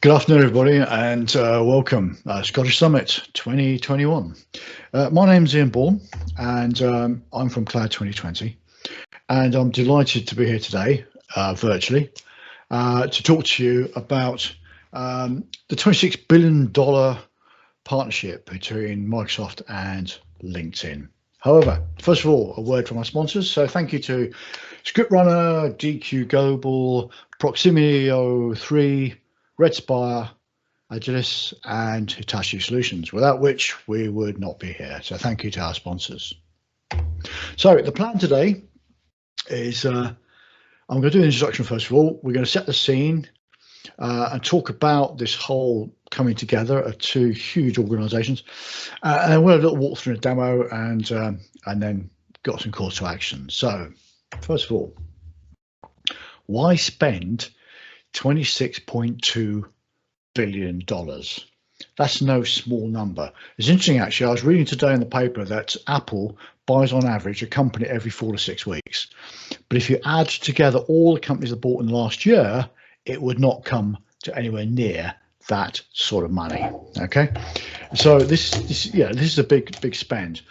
Good afternoon, everybody, and welcome Scottish Summit 2021. My name's Ian Bourne, and I'm from Cloud2020, and I'm delighted to be here today, virtually, to talk to you about the $26 billion partnership between Microsoft and LinkedIn. However, first of all, a word from our sponsors. So thank you to ScriptRunner, DQ Global, Proximity 03, Redspire, Agilis, and Hitachi Solutions, without which we would not be here. So thank you to our sponsors. So the plan today is I'm going to do an introduction first of all. We're going to set the scene and talk about this whole coming together of two huge organizations. And we'll have a little walk through a demo and then got some calls to action. So first of all, why spend $26.2 billion? That's no small number. It's interesting, actually. I was reading today in the paper that Apple buys on average a company every 4 to 6 weeks. But if you add together all the companies that bought in the last year, it would not come to anywhere near that sort of money. Okay, so this is a big spend.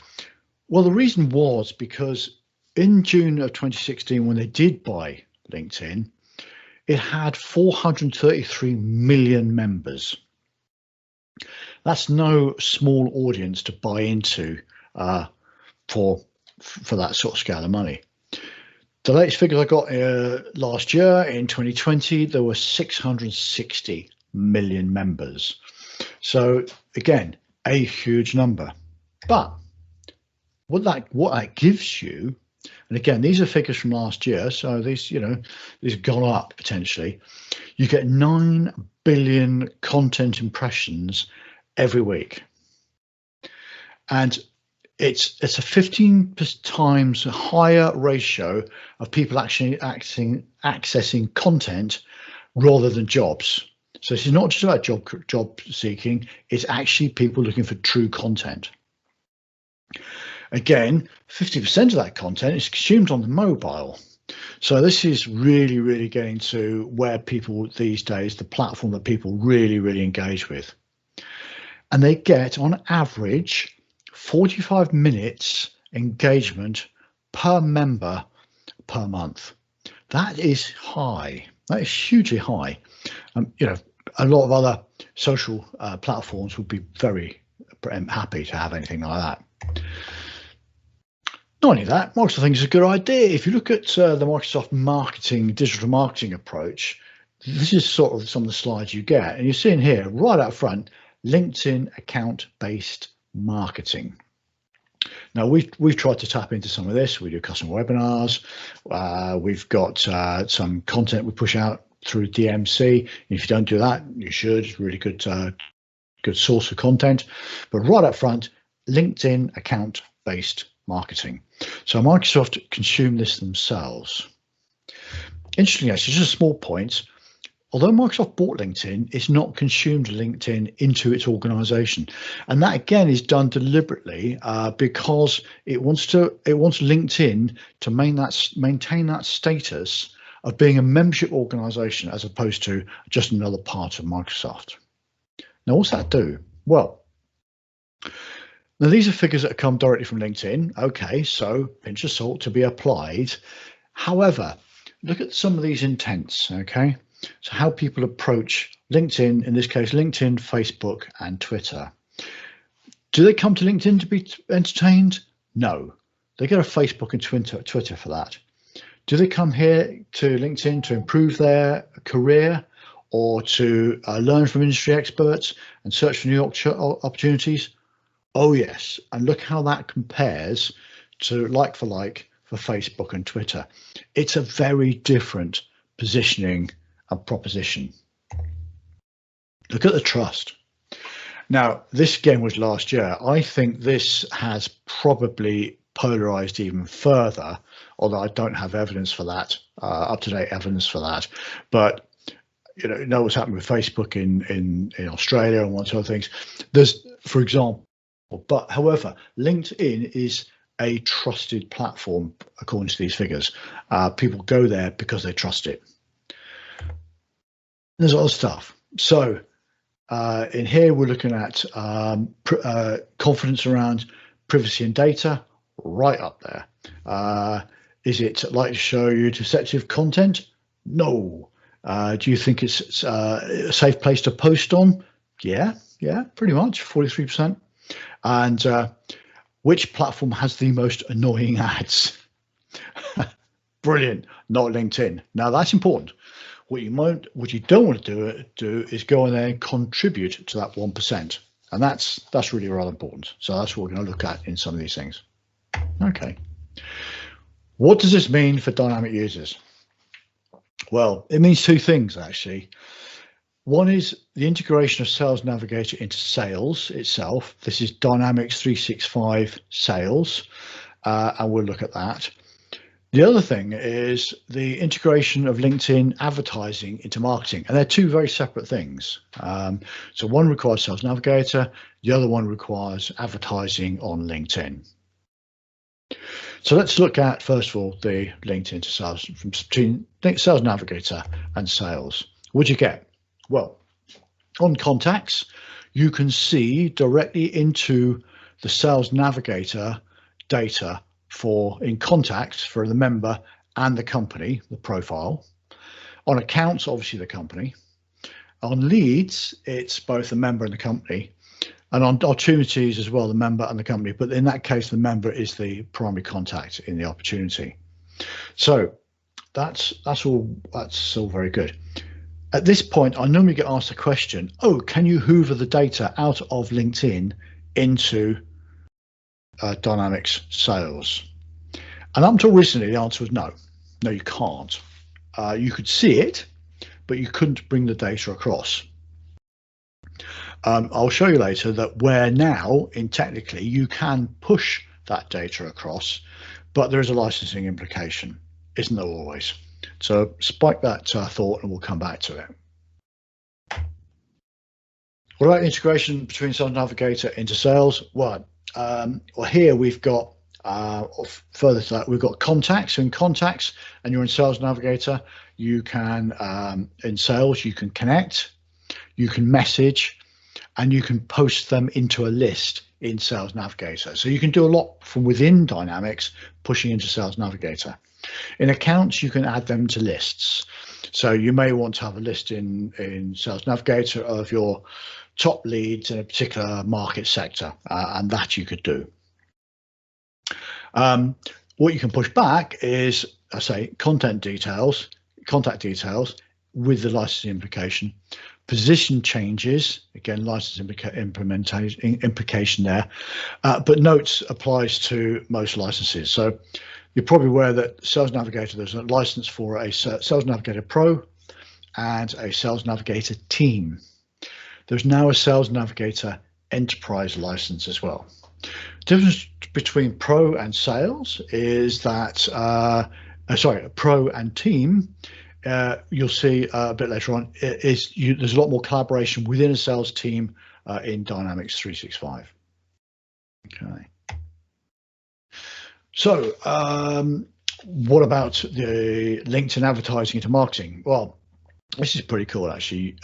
Well, the reason was because in June of 2016, when they did buy LinkedIn, it had 433 million members. That's no small audience to buy into for that sort of scale of money. The latest figures I got last year in 2020, there were 660 million members. So again, a huge number. But what that gives you, and again, these are figures from last year, so these have gone up potentially. You get 9 billion content impressions every week, and it's a 15 times higher ratio of people actually accessing content rather than jobs. So this is not just about job seeking; it's actually people looking for true content. Again, 50% of that content is consumed on the mobile. So this is really getting to where people these days, the platform that people really engage with. And they get, on average, 45 minutes engagement per member per month. That is high. That is hugely high. A lot of other social platforms would be very happy to have anything like that. Not only that, Microsoft thinks it's a good idea. If you look at the Microsoft digital marketing approach, this is sort of some of the slides you get. And you're seeing here, right up front, LinkedIn account-based marketing. Now, we've tried to tap into some of this. We do custom webinars. We've got some content we push out through DMC. If you don't do that, you should. It's really good source of content. But right up front, LinkedIn account-based marketing. So Microsoft consume this themselves. Interestingly, actually, just a small point. Although Microsoft bought LinkedIn, it's not consumed LinkedIn into its organization. And that again is done deliberately because it wants LinkedIn to maintain that status of being a membership organization as opposed to just another part of Microsoft. Now, what's that do? Well, now these are figures that come directly from LinkedIn. Okay, so pinch of salt to be applied. However, look at some of these intents, okay? So how people approach LinkedIn, in this case, LinkedIn, Facebook, and Twitter. Do they come to LinkedIn to be entertained? No, they go to Facebook and Twitter for that. Do they come here to LinkedIn to improve their career or to learn from industry experts and search for new opportunities? Oh yes, and look how that compares to like for Facebook and Twitter. It's a very different positioning and proposition. Look at the trust. Now, this again was last year. I think this has probably polarized even further, although I don't have evidence for that, up-to-date evidence for that. But you know what's happened with Facebook in Australia and one sort of things. There's, for example, but however, LinkedIn is a trusted platform according to these figures. People go there because they trust it. There's other stuff. So in here, we're looking at confidence around privacy and data, right up there. Is it likely to show you deceptive content? No. Do you think it's a safe place to post on? Yeah, pretty much, 43%. And which platform has the most annoying ads? Brilliant, not LinkedIn. Now that's important. What you don't want to do is go in there and contribute to that 1%, and that's really rather important. So that's what we're going to look at in some of these things. Okay, what does this mean for dynamic users? Well, it means two things actually. One is the integration of Sales Navigator into Sales itself. This is Dynamics 365 Sales, and we'll look at that. The other thing is the integration of LinkedIn advertising into marketing, and they're two very separate things. So one requires Sales Navigator, the other one requires advertising on LinkedIn. So let's look at, first of all, the LinkedIn to Sales, between Sales Navigator and Sales. What do you get? Well, on contacts, you can see directly into the Sales Navigator data in contacts for the member and the company, the profile. On accounts, obviously the company. On leads, it's both the member and the company. And on opportunities as well, the member and the company. But in that case, the member is the primary contact in the opportunity. So that's all very good. At this point, I normally get asked the question, oh, can you hoover the data out of LinkedIn into Dynamics Sales? And up until recently, the answer was no. No, you can't. You could see it, but you couldn't bring the data across. I'll show you later that where now, technically, you can push that data across, but there is a licensing implication, isn't there always? So spike that thought and we'll come back to it. What about integration between Sales Navigator into Sales? Well, here we've got, further to that, we've got contacts. So in contacts, and you're in Sales Navigator, you can, in Sales, you can connect, you can message, and you can post them into a list in Sales Navigator. So you can do a lot from within Dynamics, pushing into Sales Navigator. In accounts, you can add them to lists. So you may want to have a list in Sales Navigator of your top leads in a particular market sector, and that you could do. What you can push back is, I say, contact details with the license implication, position changes, again, license implication there, but notes applies to most licenses. So you're probably aware that Sales Navigator, there's a license for a Sales Navigator Pro and a Sales Navigator Team. There's now a Sales Navigator Enterprise license as well. The difference between Pro and Sales is that, Pro and Team, you'll see a bit later on, there's a lot more collaboration within a sales team in Dynamics 365. Okay. So what about the LinkedIn advertising into marketing? Well, this is pretty cool, actually.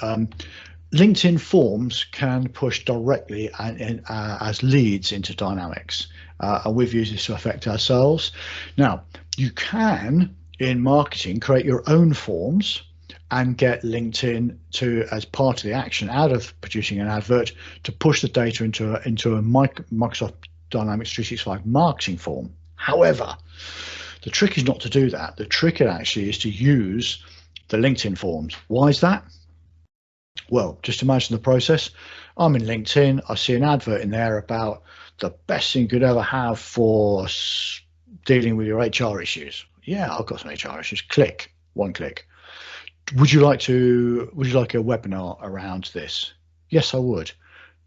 LinkedIn forms can push directly as leads into Dynamics, and we've used this to affect ourselves. Now, you can, in marketing, create your own forms and get LinkedIn to, as part of the action out of producing an advert, to push the data into a Microsoft Dynamics 365 marketing form. However, the trick is not to do that. The trick actually is to use the LinkedIn forms. Why is that? Well, just imagine the process. I'm in LinkedIn, I see an advert in there about the best thing you could ever have for dealing with your HR issues. Yeah, I've got some HR issues. Click, one click. Would you like a webinar around this? Yes, I would.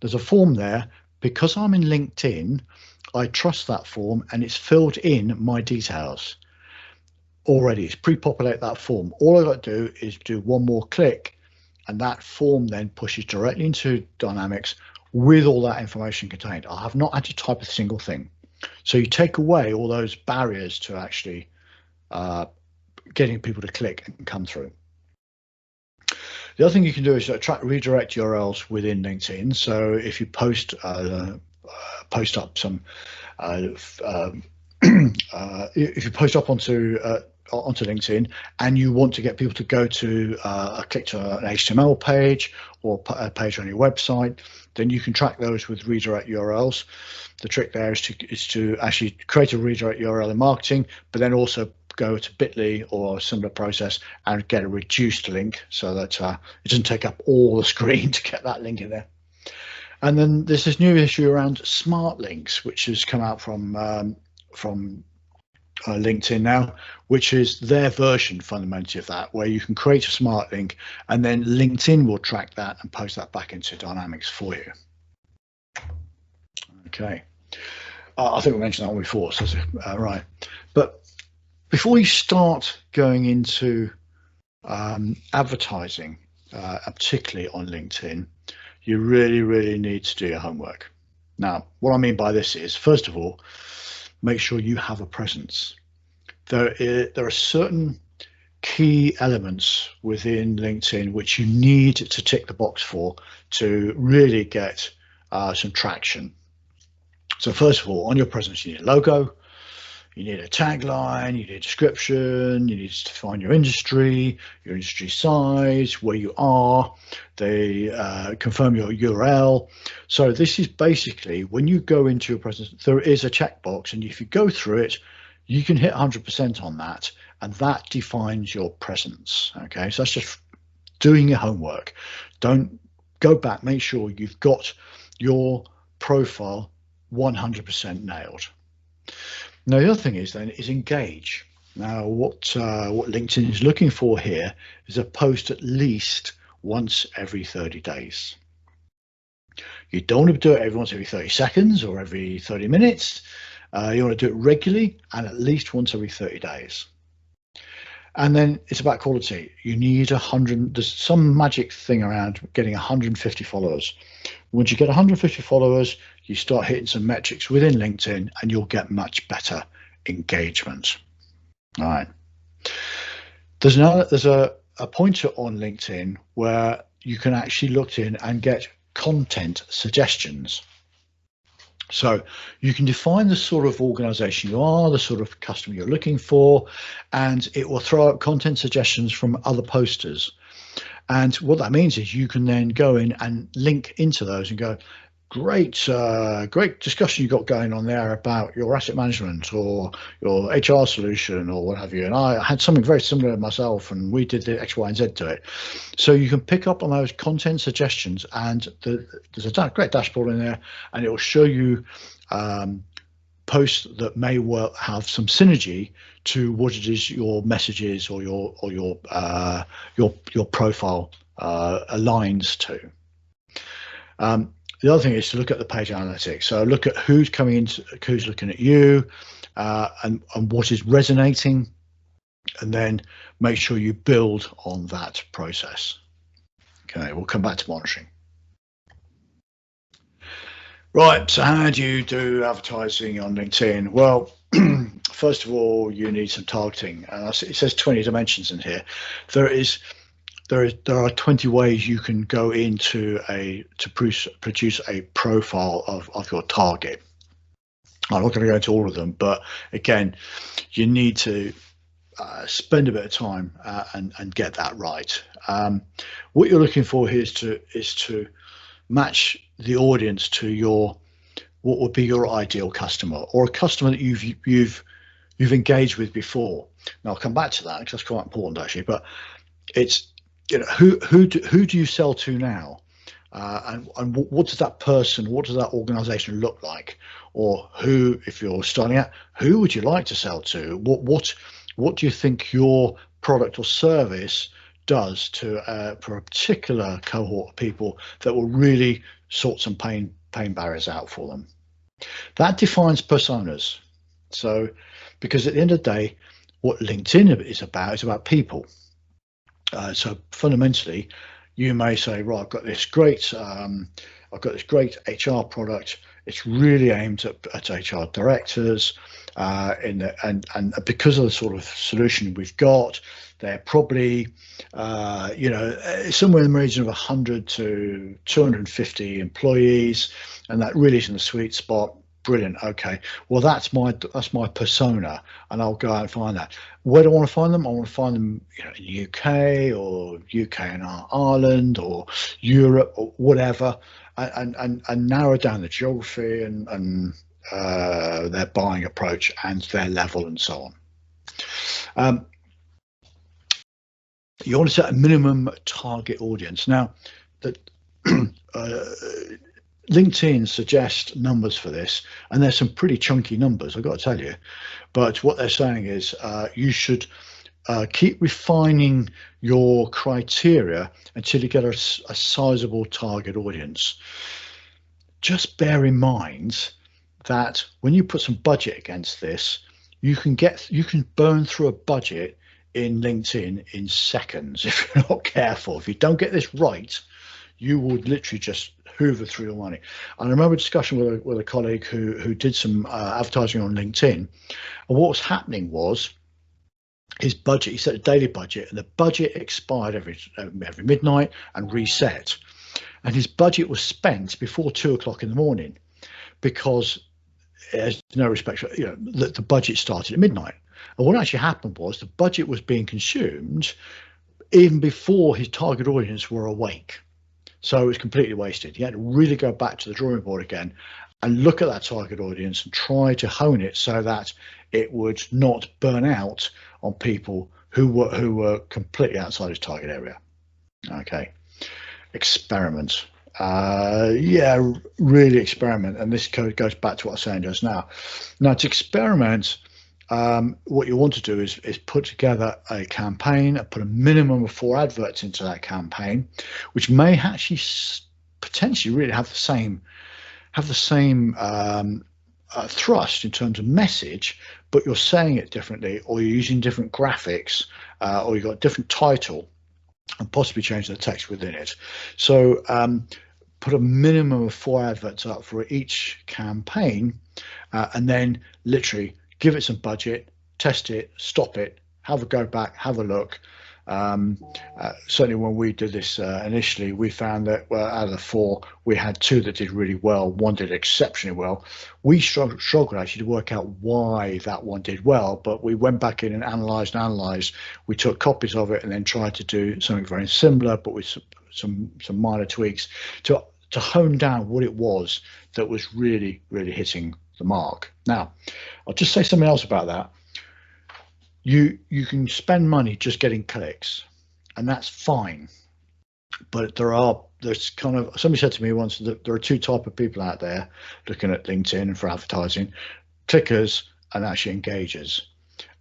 There's a form there. Because I'm in LinkedIn, I trust that form and it's filled in my details already. It's pre-populate that form. All I've got to do is do one more click, and that form then pushes directly into Dynamics with all that information contained. I have not had to type a single thing. So you take away all those barriers to actually getting people to click and come through. The other thing you can do is track redirect URLs within LinkedIn. So if you post up some if you post up onto LinkedIn and you want to get people to go to click to an HTML page or a page on your website, then you can track those with redirect URLs. The trick there is to actually create a redirect URL in marketing, but then also go to bit.ly or a similar process and get a reduced link so that it doesn't take up all the screen to get that link in there. And then there's this new issue around smart links, which has come out from LinkedIn now, which is their version fundamentally of that, where you can create a smart link and then LinkedIn will track that and post that back into Dynamics for you. Okay, I think we mentioned that one before, so right. But before you start going into advertising, particularly on LinkedIn, you really need to do your homework. Now, what I mean by this is, first of all, make sure you have a presence. There are certain key elements within LinkedIn which you need to tick the box for to really get some traction. So first of all, on your presence, you need a logo, you need a tagline, you need a description, you need to define your industry size, where you are, they confirm your URL. So this is basically, when you go into your presence, there is a checkbox, and if you go through it, you can hit 100% on that, and that defines your presence. Okay, so that's just doing your homework. Don't go back, make sure you've got your profile 100% nailed. Now, the other thing is engage. Now, what LinkedIn is looking for here is a post at least once every 30 days. You don't want to do it once every 30 seconds or every 30 minutes. You want to do it regularly and at least once every 30 days. And then it's about quality. You need 100. There's some magic thing around getting 150 followers. Once you get 150 followers, you start hitting some metrics within LinkedIn and you'll get much better engagement. All right. There's a pointer on LinkedIn where you can actually look in and get content suggestions. So you can define the sort of organization you are, the sort of customer you're looking for, and it will throw out content suggestions from other posters. And what that means is you can then go in and link into those and go, great discussion you got going on there about your asset management or your HR solution or what have you. And I had something very similar myself, and we did the X, Y, and Z to it. So you can pick up on those content suggestions, and there's a great dashboard in there, and it will show you posts that may well have some synergy to what it is your messages or your profile aligns to. The other thing is to look at the page analytics. So look at who's coming in, who's looking at you, and what is resonating, and then make sure you build on that process. Okay, we'll come back to monitoring. Right, so how do you do advertising on LinkedIn? Well, first of all, you need some targeting. It says 20 dimensions in here. There are 20 ways you can go into to produce a profile of your target. I'm not going to go into all of them, but again, you need to spend a bit of time and get that right. What you're looking for here is to match the audience to what would be your ideal customer, or a customer that you've engaged with before. Now I'll come back to that because that's quite important actually. But it's, you know, who do you sell to now, and what does that person, what does that organization look like, or who, if you're starting out, who would you like to sell to? What do you think your product or service does to for a particular cohort of people that will really sort some pain barriers out for them? That defines personas. So, because at the end of the day, what LinkedIn is about people. So fundamentally, you may say, right, I've got this great HR product. It's really aimed at HR directors. and because of the sort of solution we've got, they're probably somewhere in the region of 100 to 250 employees, and that really is in the sweet spot. Brilliant. Okay, well that's my persona, and I'll go out and find that. Where do I want to find them? I want to find them, in the UK or UK and Ireland or Europe or whatever, and narrow down the geography and their buying approach and their level and so on. You want to set a minimum target audience. Now, that LinkedIn suggests numbers for this, and there's some pretty chunky numbers, I've got to tell you. But what they're saying is you should keep refining your criteria until you get a sizable target audience. Just bear in mind that when you put some budget against this, you can burn through a budget in LinkedIn in seconds if you're not careful. If you don't get this right, you would literally just hoover through your money. And I remember a discussion with a colleague who did some advertising on LinkedIn, and what was happening was his budget, he set a daily budget, and the budget expired every midnight and reset, and his budget was spent before 2 o'clock in the morning, because there's no respect for, the budget started at midnight. And what actually happened was the budget was being consumed even before his target audience were awake. So it was completely wasted. He had to really go back to the drawing board again and look at that target audience and try to hone it so that it would not burn out on people who were completely outside his target area. Okay, experiment. Really experiment. And this code goes back to what I was saying just now. Now, to experiment, what you want to do is put together a campaign, put a minimum of 4 adverts into that campaign, which may actually potentially really have the same thrust in terms of message, but you're saying it differently, or you're using different graphics, or you've got a different title, and possibly change the text within it. So put a minimum of 4 adverts up for each campaign, and then literally give it some budget, test it, stop it, have a go back, have a look. Certainly when we did this initially, we found that out of the 4, we had 2 that did really well, 1 did exceptionally well. We struggled actually to work out why that one did well, but we went back in and analysed. We took copies of it and then tried to do something very similar, but with some minor tweaks to hone down what it was that was really hitting the mark. Now, I'll just say something else about that. You can spend money just getting clicks, and that's fine, but there's kind of, somebody said to me once that there are 2 types of people out there looking at LinkedIn for advertising: clickers and actually engagers.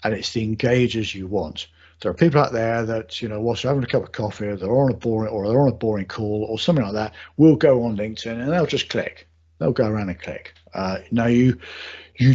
And it's the engagers you want. There are people out there that, whilst they're having a cup of coffee, or they're on a boring call or something like that, will go on LinkedIn and they'll just click. They'll go around and click. Now you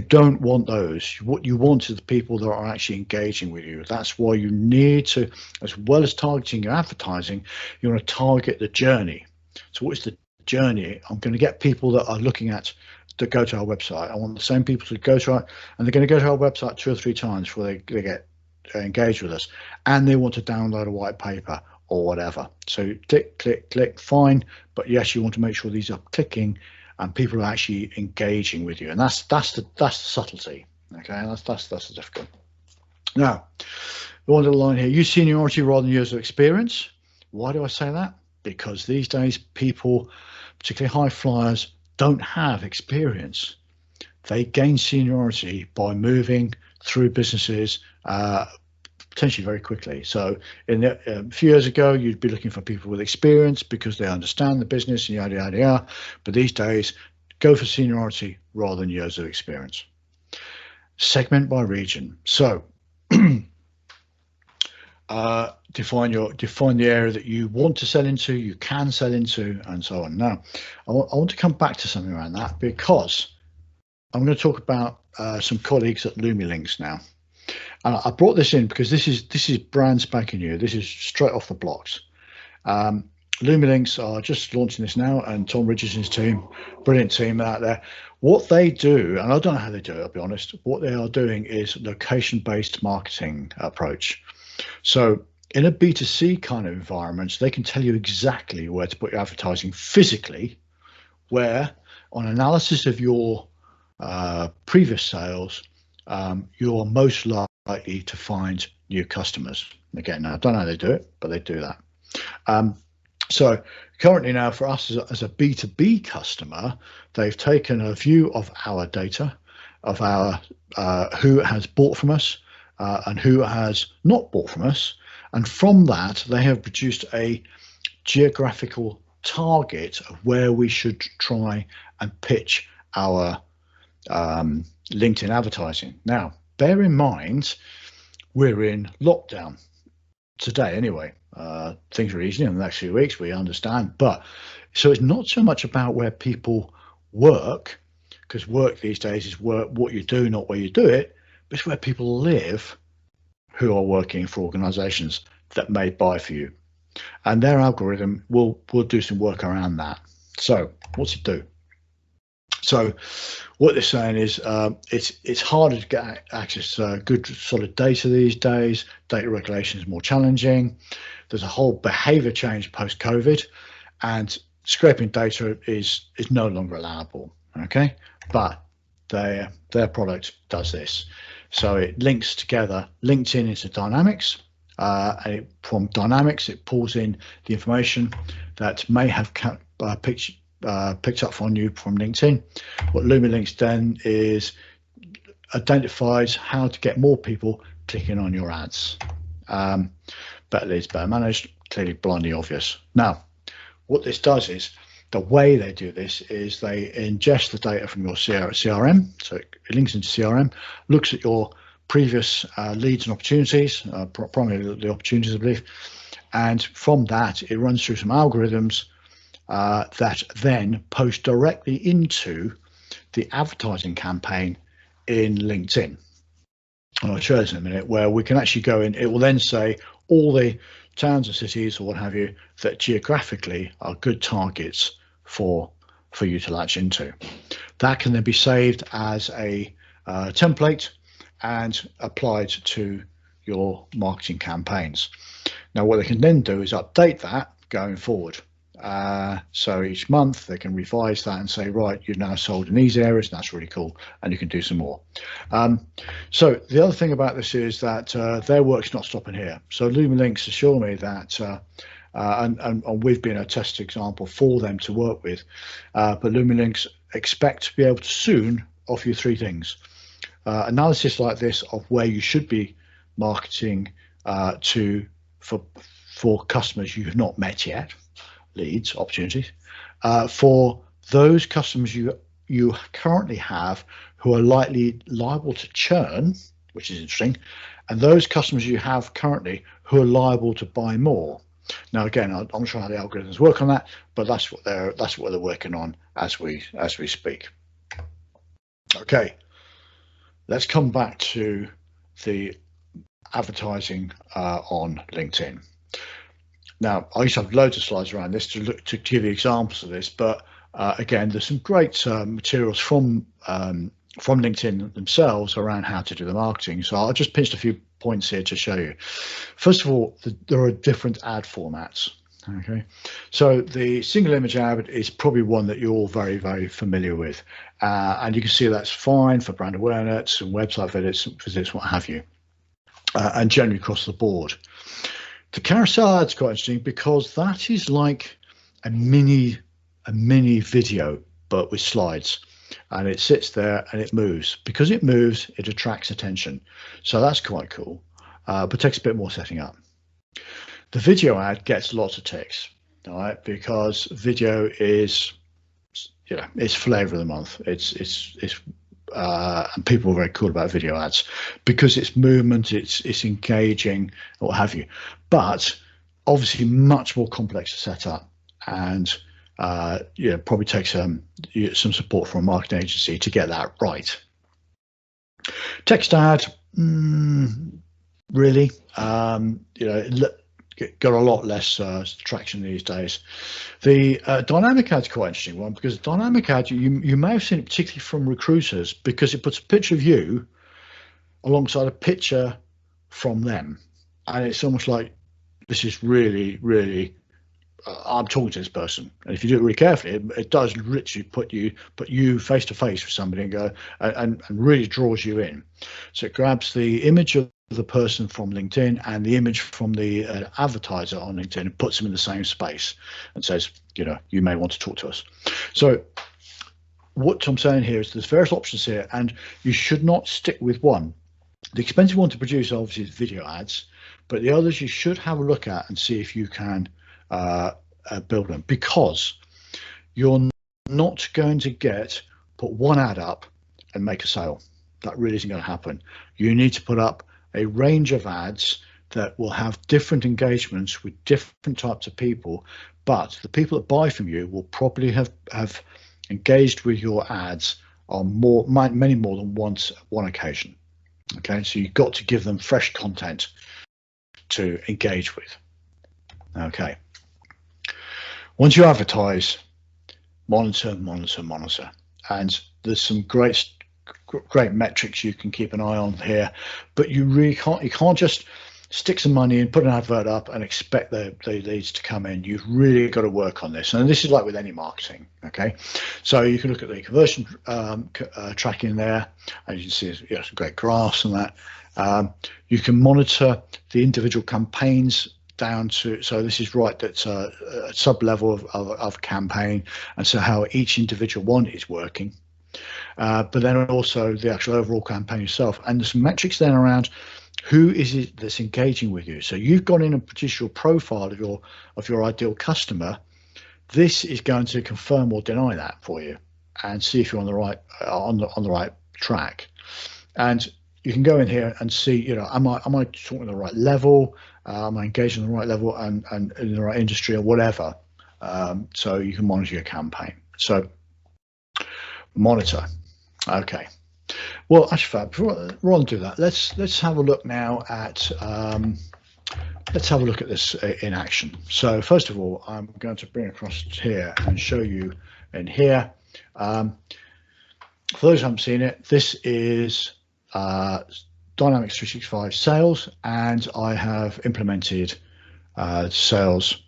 don't want those. What you want is the people that are actually engaging with you. That's why you need to, as well as targeting your advertising, you want to target the journey. So what is the journey? I'm going to get people that are looking at to go to our website. I want the same people to go to our, and they're going to go to our website 2 or 3 times before they get engaged with us, and they want to download a white paper or whatever. So click, fine, but yes, you want to make sure these are clicking and people are actually engaging with you, and that's the subtlety. Okay, that's the difficult. Now, one little line here: use seniority rather than years of experience. Why do I say that? Because these days people, particularly high flyers, don't have experience. They gain seniority by moving through businesses potentially very quickly. So a few years ago, you'd be looking for people with experience because they understand the business and yada yada yada. But these days, go for seniority rather than years of experience. Segment by region. So define the area that you want to sell into, you can sell into, and so on. Now, I want to come back to something around that, because I'm going to talk about some colleagues at Lumilinks now. I brought this in because this is brand spanking new. This is straight off the blocks. Lumilinks are just launching this now, and Tom Richardson's team, brilliant team out there. What they do, and I don't know how they do it, I'll be honest, what they are doing is location-based marketing approach. So in a B2C kind of environment, they can tell you exactly where to put your advertising physically, where on analysis of your previous sales, you're most likely to find new customers. Again, I don't know how they do it, but they do that. So currently now for us as a B2B customer, they've taken a view of our data, of our who has bought from us and who has not bought from us. And from that, they have produced a geographical target of where we should try and pitch our LinkedIn advertising. Now, bear in mind, we're in lockdown today anyway. Things are easy in the next few weeks, we understand, but so it's not so much about where people work, because work these days is work, what you do, not where you do it, but it's where people live who are working for organizations that may buy for you, and their algorithm will do some work around that. So what's it do? So what they're saying is it's harder to get access to good solid data these days. Data regulation is more challenging. There's a whole behavior change post-COVID, and scraping data is no longer allowable. Okay, but their product does this. So it links together LinkedIn into Dynamics, and from Dynamics it pulls in the information that may have picked up on you from LinkedIn. What Lumilinks then is identifies how to get more people clicking on your ads. Better leads, better managed, clearly blindly obvious. Now, what this does is, the way they do this is they ingest the data from your CRM, so it links into CRM, looks at your previous leads and opportunities, primarily the opportunities, I believe, and from that it runs through some algorithms that then post directly into the advertising campaign in LinkedIn. And I'll show this in a minute, where we can actually go in. It will then say all the towns and cities or what have you that geographically are good targets for you to latch into. That can then be saved as a template and applied to your marketing campaigns. Now what they can then do is update that going forward. So each month they can revise that and say, right, you've now sold in these areas, and that's really cool, and you can do some more. So the other thing about this is that their work's not stopping here. So Lumilinks assure me that and we've been a test example for them to work with, but Lumilinks expect to be able to soon offer you three things: analysis like this of where you should be marketing for customers you've not met yet, leads, opportunities, for those customers you currently have who are liable to churn, which is interesting, and those customers you have currently who are liable to buy more. Now again, I'm not sure how the algorithms work on that, but that's what they're working on as we speak. Okay, let's come back to the advertising on LinkedIn. Now, I used to have loads of slides around this to give you examples of this, but again, there's some great materials from LinkedIn themselves around how to do the marketing. So I'll just pinched a few points here to show you. First of all, there are different ad formats. Okay, so the single image ad is probably one that you're all very, very familiar with, and you can see that's fine for brand awareness and website visits, what have you, and generally across the board. The carousel ad's quite interesting because that is like a mini video, but with slides, and it sits there and it moves. Because it moves, it attracts attention. So that's quite cool, but takes a bit more setting up. The video ad gets lots of text, all right, because video is, it's flavor of the month. And people are very cool about video ads because it's movement, it's engaging, or what have you, but obviously much more complex to set up, and probably takes some support from a marketing agency to get that right. Text ad, really, got a lot less traction these days. The dynamic ad's quite an interesting one, because dynamic ad, you may have seen it particularly from recruiters, because it puts a picture of you alongside a picture from them, and it's almost like, this is really, really, I'm talking to this person. And if you do it really carefully, it does literally put you face to face with somebody and go and really draws you in. So it grabs the image of the person from LinkedIn and the image from the advertiser on LinkedIn and puts them in the same space and says, you may want to talk to us. So what I'm saying here is there's various options here, and you should not stick with one. The expensive one to produce obviously is video ads, but the others you should have a look at and see if you can build them, because you're not going to put one ad up and make a sale. That really isn't going to happen. You need to put up a range of ads that will have different engagements with different types of people, but the people that buy from you will probably have engaged with your ads on many more than one occasion. Okay, so you've got to give them fresh content to engage with. Okay, once you advertise, monitor, and there's some great metrics you can keep an eye on here, but you can't just stick some money in, put an advert up and expect the leads to come in. You've really got to work on this, and this is like with any marketing. Okay, so you can look at the conversion tracking there, as you can see, some great graphs and that. You can monitor the individual campaigns down to, so this is right, that's a sub level of campaign, and so how each individual one is working. But then also the actual overall campaign itself, and there's some metrics then around who is it that's engaging with you. So you've gone in and produced your profile of your ideal customer. This is going to confirm or deny that for you, and see if you're on the right on the right track. And you can go in here and see, am I talking at the right level? Am I engaged on the right level and in the right industry or whatever? So you can monitor your campaign. So monitor. Okay. Well, actually, before we want to do that, let's have a look now at let's have a look at this in action. So first of all, I'm going to bring across here and show you in here. For those who haven't seen it, this is Dynamics 365 Sales, and I have implemented Sales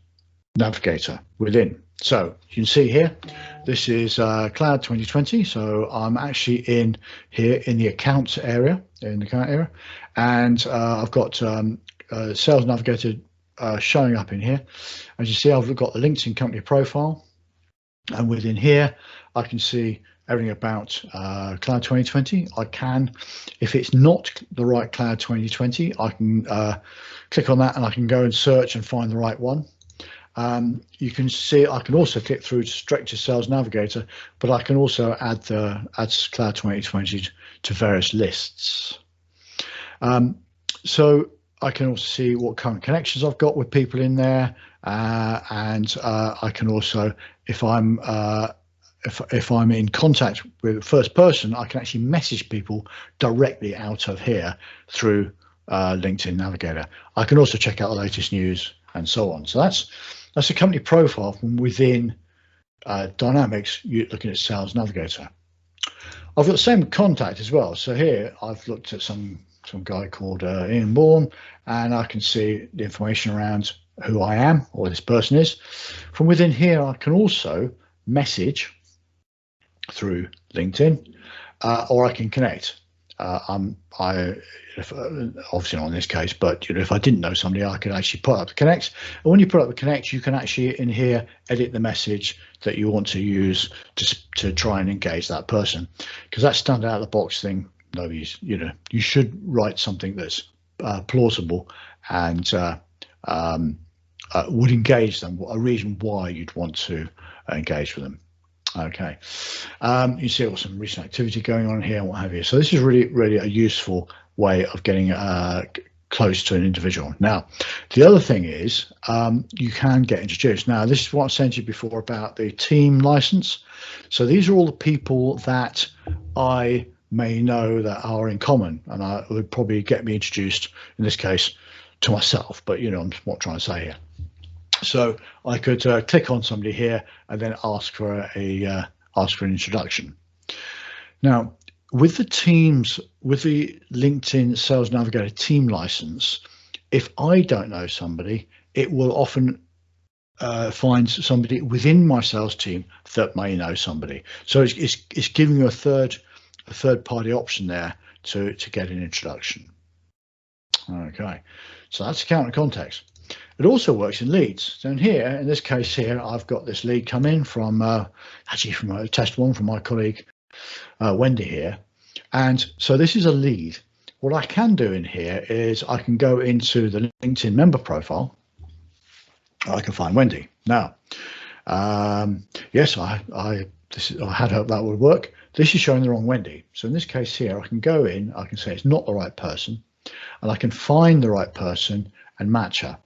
Navigator within. So you can see here, this is Cloud2020. So I'm actually in here in the accounts area, and I've got Sales Navigator showing up in here. As you see, I've got the LinkedIn company profile, and within here, I can see everything about Cloud2020. I can, if it's not the right Cloud2020, I can click on that and I can go and search and find the right one. You can see I can also click through straight to Sales Navigator, but I can also add Cloud2020 to various lists. So I can also see what current connections I've got with people in there, and I can also, if I'm in contact with the first person, I can actually message people directly out of here through LinkedIn Navigator. I can also check out the latest news and so on. So that's a company profile from within Dynamics. You're looking at Sales Navigator. I've got the same contact as well. So here I've looked at some guy called Bourne, and I can see the information around who I am or this person is. From within here, I can also message through LinkedIn, or I can connect. Obviously not in this case, but if I didn't know somebody, I could actually put up the connect. And when you put up the connect, you can actually in here edit the message that you want to use to try and engage that person, because that stand out of the box thing. Nobody's, you should write something that's plausible and would engage them. A reason why you'd want to engage with them. Okay, you see some recent activity going on here and what have you. So this is really a useful way of getting close to an individual. Now, the other thing is you can get introduced. Now, this is what I sent you before about the team license. So these are all the people that I may know that are in common, and I would probably get me introduced, in this case, to myself, but you know what I'm trying to say here. So I could click on somebody here and then ask for an introduction. Now, with the teams, with the LinkedIn Sales Navigator team license, if I don't know somebody, it will often find somebody within my sales team that may know somebody. So it's giving you a third party option there to get an introduction. Okay, so that's account and context. It also works in leads. So in here, in this case here, I've got this lead come in from actually from a test one from my colleague Wendy here. And so this is a lead. What I can do in here is I can go into the LinkedIn member profile. I can find Wendy. Now, yes, I had hoped that would work. This is showing the wrong Wendy. So in this case here, I can go in, I can say it's not the right person, and I can find the right person and match her.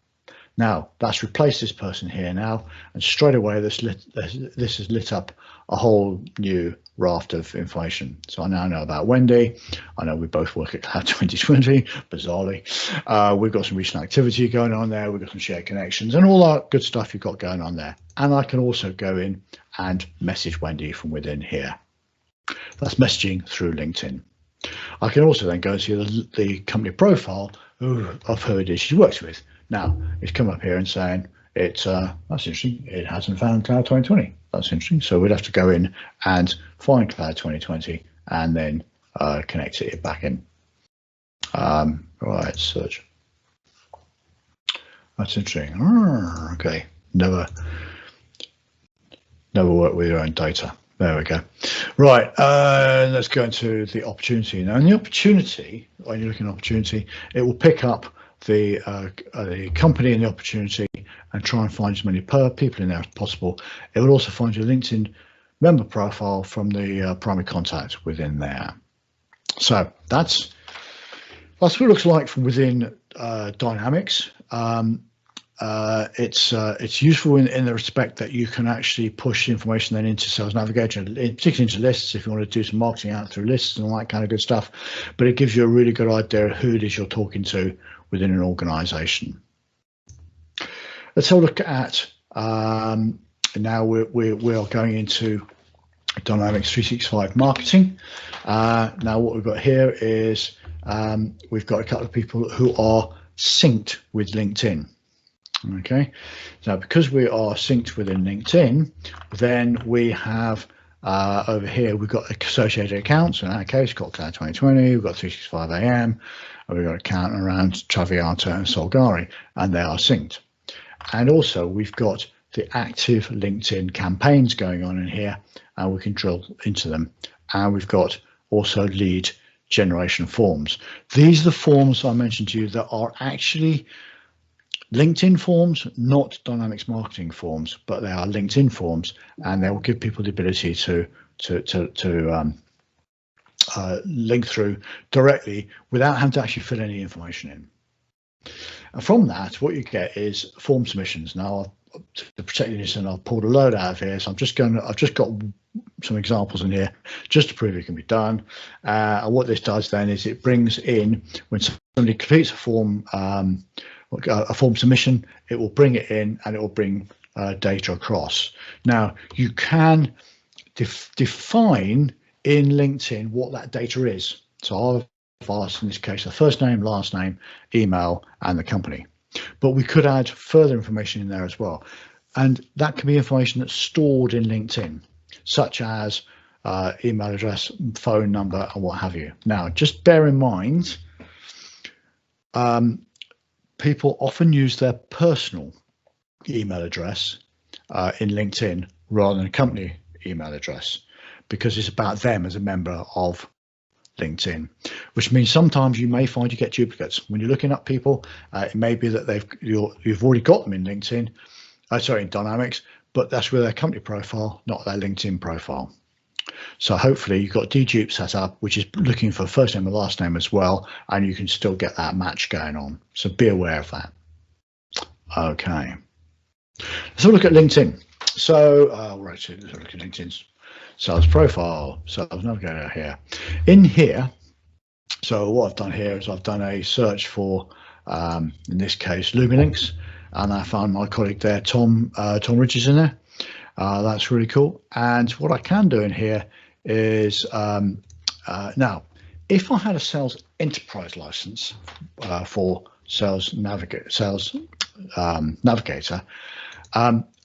Now that's replaced this person here now, and straight away this has lit up a whole new raft of information. So I now know about Wendy. I know we both work at Cloud2020, bizarrely. We've got some recent activity going on there. We've got some shared connections and all that good stuff you've got going on there. And I can also go in and message Wendy from within here. That's messaging through LinkedIn. I can also then go and see the company profile of who it is she works with. Now it's come up here and saying that's interesting. It hasn't found Cloud2020. That's interesting. So we'd have to go in and find Cloud2020 and then connect it back in. Right, search. That's interesting. Okay, never work with your own data. There we go. Right, let's go into the opportunity now. In the opportunity, when you're looking at opportunity, it will pick up the company and the opportunity and try and find as many people in there as possible. It will also find your LinkedIn member profile from the primary contact within there. So that's what it looks like from within Dynamics. It's useful in the respect that you can actually push information then into Sales Navigator, particularly into lists if you want to do some marketing out through lists and all that kind of good stuff. But it gives you a really good idea of who it is you're talking to within an organization. Let's have a look at now we are going into Dynamics 365 marketing. Now what we've got here is we've got a couple of people who are synced with LinkedIn. Okay, so because we are synced within LinkedIn, then we have over here we've got associated accounts. In our case, we've got Cloud2020, we've got 365 AM, and we've got an account around Traviata and Solgari, and they are synced. And also we've got the active LinkedIn campaigns going on in here, and we can drill into them. And we've got also lead generation forms. These are the forms I mentioned to you that are actually LinkedIn forms, not Dynamics marketing forms, but they are LinkedIn forms, and they will give people the ability to link through directly without having to actually fill any information in. And from that, what you get is form submissions. Now, to protect this, and I've pulled a load out of here, so I've just got some examples in here just to prove it can be done. And what this does then is it brings in, when somebody completes a form submission, it will bring it in and it will bring data across. Now you can define in LinkedIn what that data is. So I've asked in this case the first name, last name, email, and the company. But we could add further information in there as well. And that can be information that's stored in LinkedIn, such as email address, phone number, and what have you. Now, just bear in mind, people often use their personal email address in LinkedIn rather than a company email address, because it's about them as a member of LinkedIn, which means sometimes you may find you get duplicates. When you're looking up people, it may be that you've already got them in LinkedIn, in Dynamics, but that's with their company profile, not their LinkedIn profile. So hopefully you've got dedupe set up, which is looking for first name and last name as well, and you can still get that match going on. So be aware of that. Okay. Let's have a look at LinkedIn. So let's look at LinkedIn's sales profile, Sales Navigator here. In here, so what I've done here is I've done a search for in this case Lumilinks, and I found my colleague there, Tom Ridges, in there. That's really cool. And what I can do in here is now, if I had a Sales Enterprise license for Sales Navigator,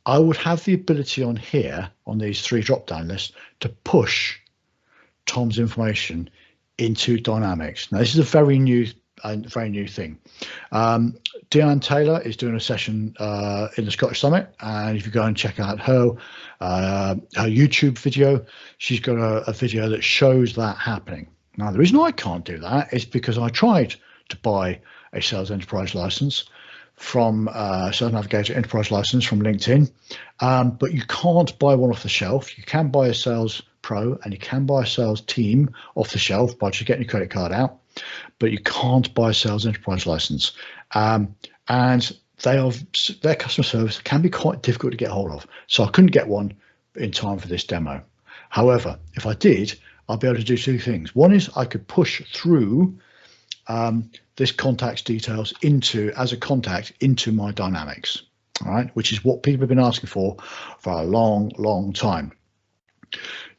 I would have the ability on here, on these 3 drop-down lists, to push Tom's information into Dynamics. Now, this is a very new thing. Deanne Taylor is doing a session in the Scottish Summit, and if you go and check out her YouTube video, she's got a video that shows that happening. Now, the reason I can't do that is because I tried to buy a Sales Enterprise license from Cell Navigator Enterprise license from LinkedIn, but you can't buy one off the shelf. You can buy a Sales Pro and you can buy a Sales Team off the shelf by just getting your credit card out, but you can't buy a Sales Enterprise license. And their customer service can be quite difficult to get hold of. So I couldn't get one in time for this demo. However, if I did, I'd be able to do 2 things. One is I could push through this contact's details as a contact into my Dynamics, all right, which is what people have been asking for a long, long time.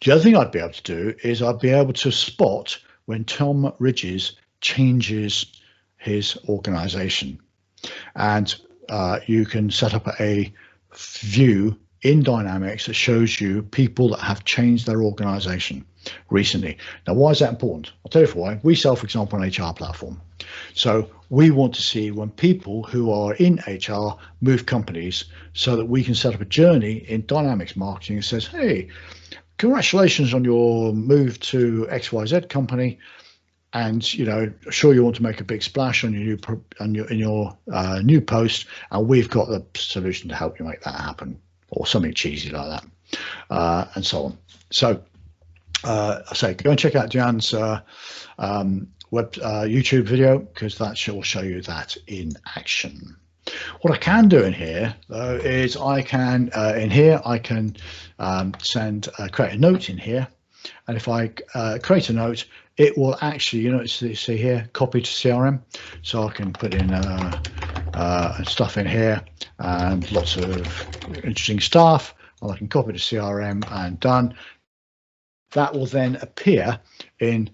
The other thing I'd be able to do is I'd be able to spot when Tom Ridges changes his organization, and you can set up a view in Dynamics that shows you people that have changed their organization recently. Now, why is that important? I'll tell you why. We sell, for example, an HR platform. So we want to see when people who are in HR move companies, so that we can set up a journey in Dynamics marketing that says, hey, congratulations on your move to XYZ company. And sure, you want to make a big splash on your new post, and we've got the solution to help you make that happen, or something cheesy like that, and so on. So I say go and check out Jan's YouTube video, because that will show you that in action. What I can do in here, though, is I can create a note in here, and if I create a note, it will actually, see here, copy to CRM. So I can put in stuff in here and lots of interesting stuff, and I can copy to CRM and done. That will then appear in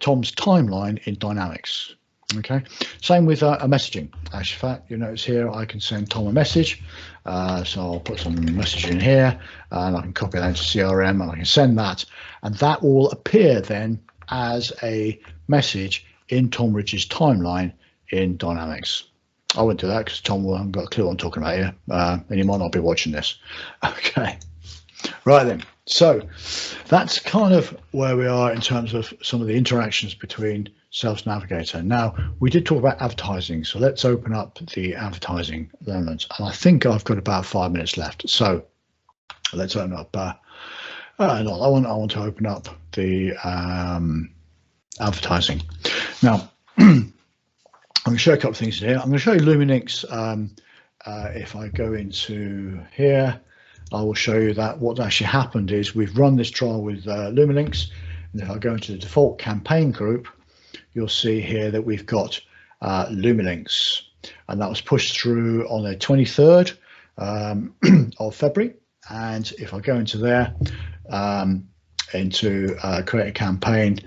Tom's timeline in Dynamics. Okay, same with a messaging. As a fact, you notice here I can send Tom a message, so I'll put some message in here and I can copy that into CRM and I can send that, and that will appear then as a message in Tom Ridges' timeline in Dynamics. I won't do that because Tom will haven't got a clue what I'm talking about here, and he might not be watching this. Okay, right then. So that's kind of where we are in terms of some of the interactions between Sales Navigator. Now, we did talk about advertising, so let's open up the advertising element. And I think I've got about 5 minutes left. So let's open up. I want to open up the advertising. Now, I'm going to show you a couple of things here. I'm going to show you Lumilinks. If I go into here, I will show you that what actually happened is we've run this trial with Lumilinks, and if I go into the default campaign group, you'll see here that we've got Lumilinks, and that was pushed through on the 23rd of February. And if I go into there, create a campaign,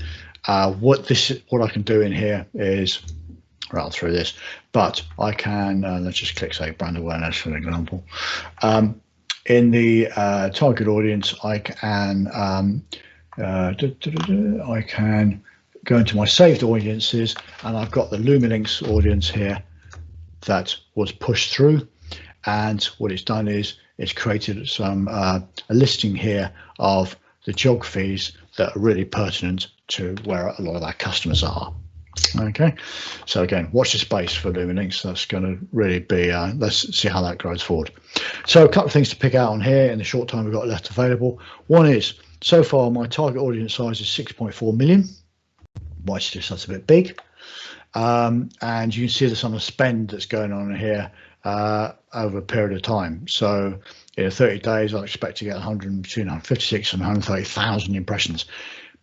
what I can do in here is rattle through this, but I can let's just click say brand awareness for example. In the target audience, I can go into my saved audiences, and I've got the Lumilinks audience here that was pushed through. And what it's done is it's created some a listing here of the geographies that are really pertinent to where a lot of our customers are. Okay, so again, watch the space for Lumilinks. That's going to really be, let's see how that grows forward. So a couple of things to pick out on here in the short time we've got left available. One is, so far my target audience size is 6.4 million. Might suggest that's a bit big. And you can see the sum of spend that's going on here over a period of time. So in 30 days, I expect to get between 156 and 130,000 impressions.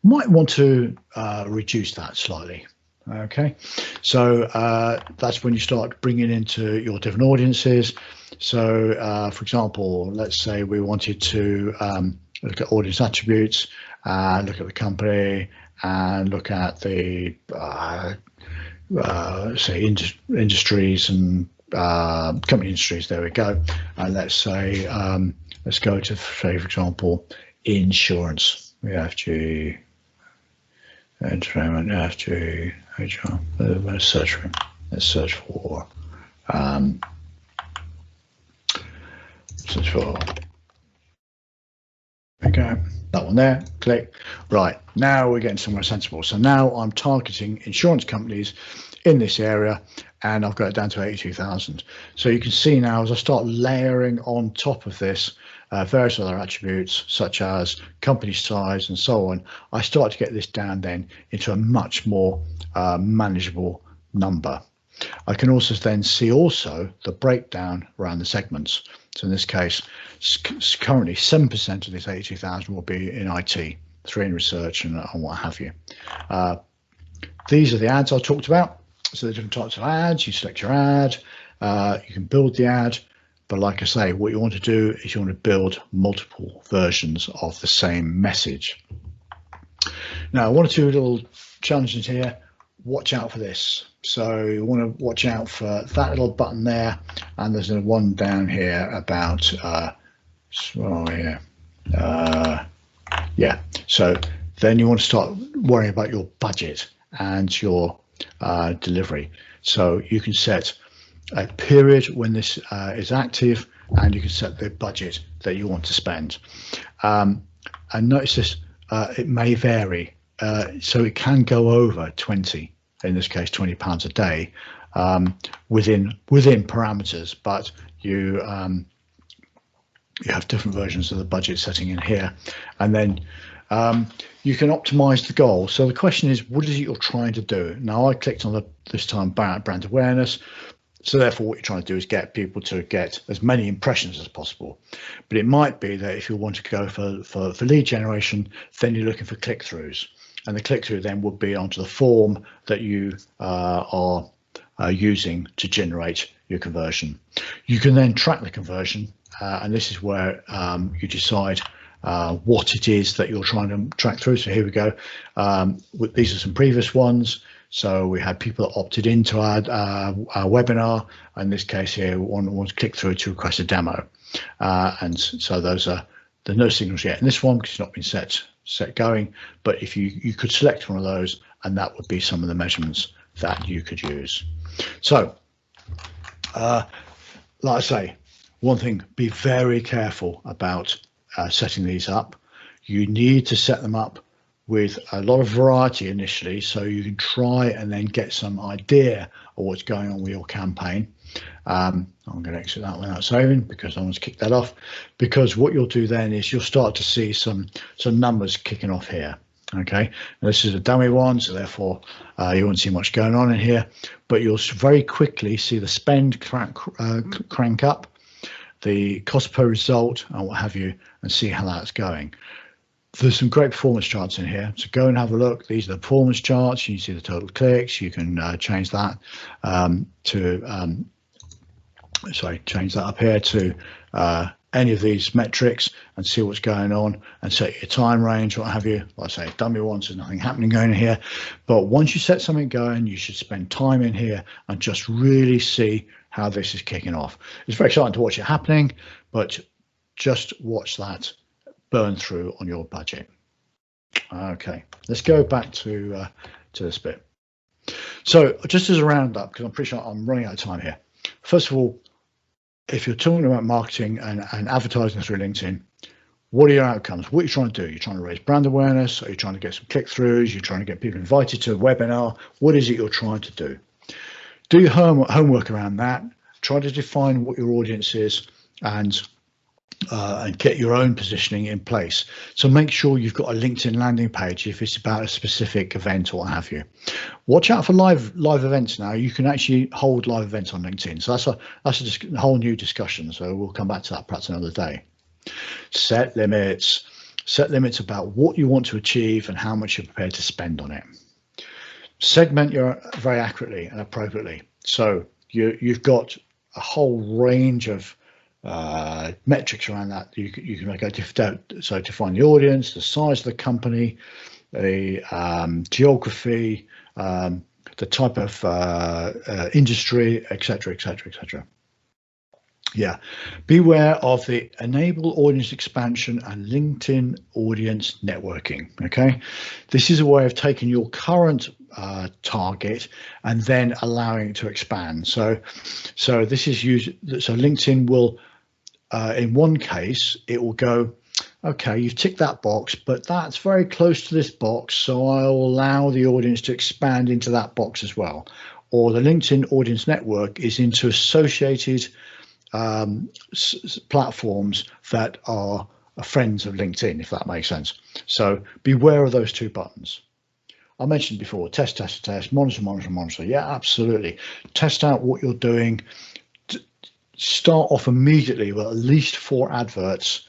Might want to reduce that slightly. Okay, so that's when you start bringing into your different audiences. So for example, let's say we wanted to look at audience attributes, look at the company, and look at the say industries and company industries. There we go. And let's say let's go to, say, for example, insurance. We have to entertainment, FG, HR. Let's search for okay, that one there, click. Right, now we're getting somewhere sensible. So now I'm targeting insurance companies in this area, and I've got it down to 82,000. So you can see now as I start layering on top of this various other attributes such as company size and so on, I start to get this down then into a much more manageable number. I can also then see also the breakdown around the segments. So in this case, currently 7% of this 82,000 will be in IT, 3 in research and what have you. These are the ads I talked about. So the different types of ads, you select your ad, you can build the ad, but like I say, what you want to do is you want to build multiple versions of the same message. Now, one or two little challenges here. Watch out for this. So you want to watch out for that little button there, and there's a one down here about yeah. So then you want to start worrying about your budget and your delivery. So you can set a period when this is active, and you can set the budget that you want to spend. And notice this, it may vary. So it can go over 20, in this case £20 a day, within parameters, but you have different versions of the budget setting in here, and then you can optimize the goal. So the question is, what is it you're trying to do? Now I clicked on this time brand awareness. So therefore what you're trying to do is get people to get as many impressions as possible. But it might be that if you want to go for lead generation, then you're looking for click-throughs. And the click-through then would be onto the form that you are using to generate your conversion. You can then track the conversion, and this is where you decide what it is that you're trying to track through. So here we go. These are some previous ones. So we had people that opted into our webinar. In this case here, one wants to click through to request a demo. And so those are the no signals yet in this one because it's not been set going. But if you could select one of those, and that would be some of the measurements that you could use. So like I say, one thing, be very careful about setting these up. You need to set them up with a lot of variety initially, so you can try and then get some idea of what's going on with your campaign. I'm going to exit that without saving because I want to kick that off, because what you'll do then is you'll start to see some numbers kicking off here. Okay, now, this is a dummy one, so therefore you won't see much going on in here, but you'll very quickly see the spend crank up, the cost per result and what have you, and see how that's going. There's some great performance charts in here, so go and have a look. These are the performance charts. You see the total clicks. You can change that change that up here to any of these metrics and see what's going on, and set your time range, what have you. Like I say, dummy ones, there's nothing happening going in here, but once you set something going, you should spend time in here and just really see how this is kicking off. It's very exciting to watch it happening, but just watch that burn through on your budget. Okay, let's go back to this bit. So just as a roundup, because I'm pretty sure I'm running out of time here. First of all, if you're talking about marketing and advertising through LinkedIn, what are your outcomes? What are you trying to do? You're trying to raise brand awareness? Are you trying to get some click-throughs? You're trying to get people invited to a webinar? What is it you're trying to do? Do your homework around that. Try to define what your audience is and get your own positioning in place. So make sure you've got a LinkedIn landing page if it's about a specific event or what have you. Watch out for live events now. You can actually hold live events on LinkedIn. So that's a whole new discussion. So we'll come back to that perhaps another day. Set limits about what you want to achieve and how much you're prepared to spend on it. Segment very accurately and appropriately. So you've got a whole range of metrics around that. You can make a so define the audience, the size of the company, the geography, the type of industry, etc., etc., etc. Yeah, beware of the enable audience expansion and LinkedIn audience networking. Okay, this is a way of taking your current target and then allowing it to expand. So this is used. So LinkedIn will, in one case, it will go, okay, you've ticked that box, but that's very close to this box, so I'll allow the audience to expand into that box as well. Or the LinkedIn audience network is into associated platforms that are friends of LinkedIn, if that makes sense. So beware of those two buttons. I mentioned before, test, monitor, monitor, monitor. Yeah, absolutely. Test out what you're doing. Start off immediately with at least 4 adverts,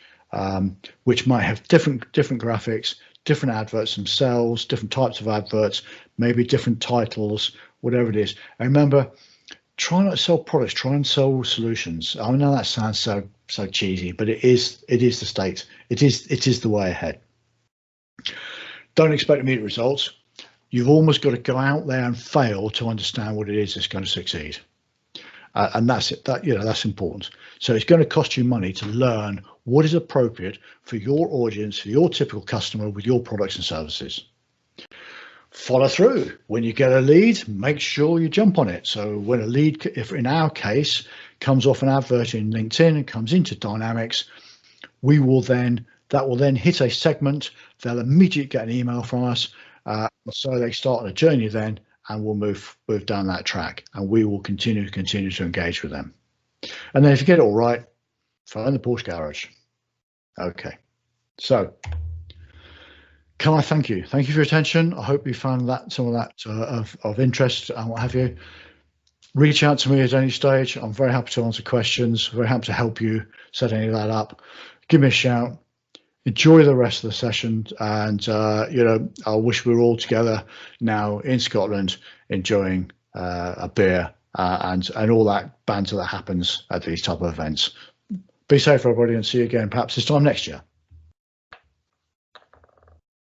which might have different graphics, different adverts themselves, different types of adverts, maybe different titles, whatever it is. And remember, try not to sell products, try and sell solutions. I know that sounds so cheesy, but it is the state. It is the way ahead. Don't expect immediate results. You've almost got to go out there and fail to understand what it is that's going to succeed. And that's it. That's important. So it's going to cost you money to learn what is appropriate for your audience, for your typical customer with your products and services. Follow through. When you get a lead, make sure you jump on it. So when a lead, if in our case, comes off an advert in LinkedIn and comes into Dynamics, that will then hit a segment. They'll immediately get an email from us. So they start on a journey then, and we'll move down that track, and we will continue to engage with them. And then if you get it all right, phone the Porsche garage. Okay, so can I thank you? Thank you for your attention. I hope you found that some of that of interest and what have you. Reach out to me at any stage. I'm very happy to answer questions, very happy to help you set any of that up. Give me a shout. Enjoy the rest of the session, and I wish we were all together now in Scotland enjoying a beer and all that banter that happens at these type of events. Be safe, everybody, and see you again perhaps this time next year.